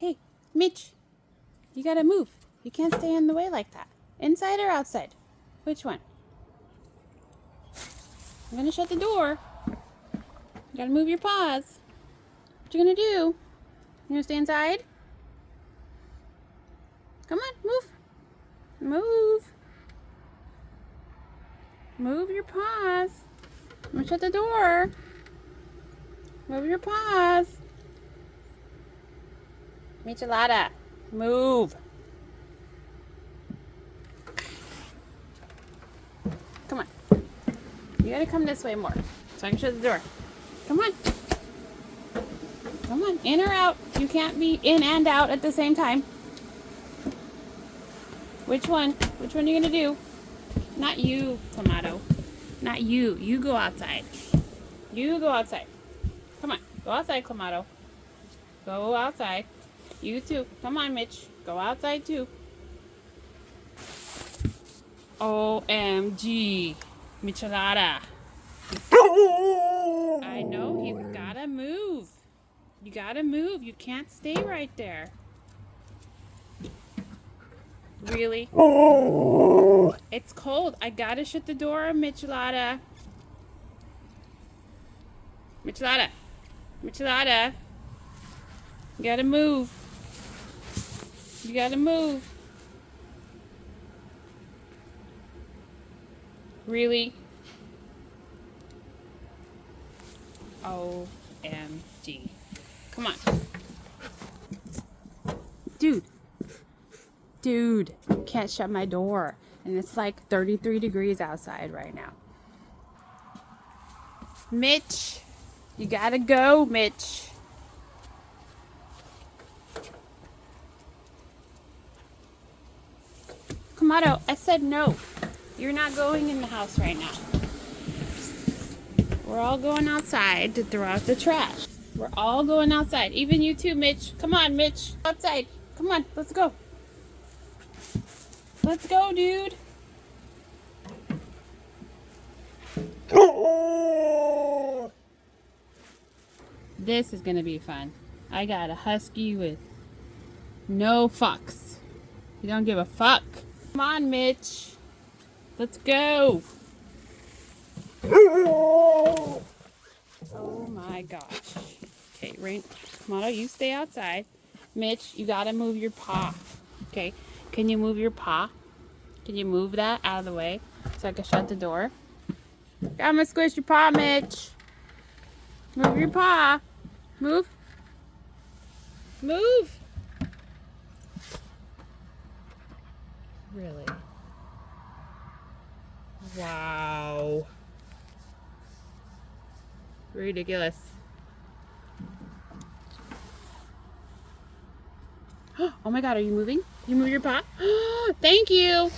Hey, Mitch, you gotta move. You can't stay in the way like that. Inside or outside? Which one? I'm gonna shut the door. You gotta move your paws. What you gonna do? You gonna stay inside? Come on, move. Move. Move your paws. I'm gonna shut the door. Move your paws. Michelada, move. Come on. You gotta come this way more so I can shut the door. Come on. Come on, in or out. You can't be in and out at the same time. Which one? Which one are you gonna do? Not you, Clamato. Not you. You go outside. You go outside. Come on. Go outside, Clamato. Go outside. You too. Come on, Mitch. Go outside too. OMG. Michelada. I know. He's gotta move. You gotta move. You can't stay right there. Really? It's cold. I gotta shut the door, Michelada. Michelada. Michelada. You gotta move. You gotta move. Really? OMG. Come on. Dude. Dude. Can't shut my door. And it's like 33 degrees outside right now. Mitch. You gotta go, Mitch. Clamato, I said no. You're not going in the house right now. We're all going outside to throw out the trash. We're all going outside. Even you too, Mitch. Come on, Mitch. Outside. Come on, let's go. Let's go, dude. This is gonna be fun. I got a husky with no fucks. You don't give a fuck. Come on, Mitch. Let's go. Oh my gosh. Okay, Rain. Clamato, you stay outside. Mitch, you gotta move your paw. Okay, can you move your paw? Can you move that out of the way so I can shut the door? I'm gonna squish your paw, Mitch. Move your paw. Move. Move. Really? Wow. Ridiculous. Oh my God, are you moving? You move your paw? Thank you.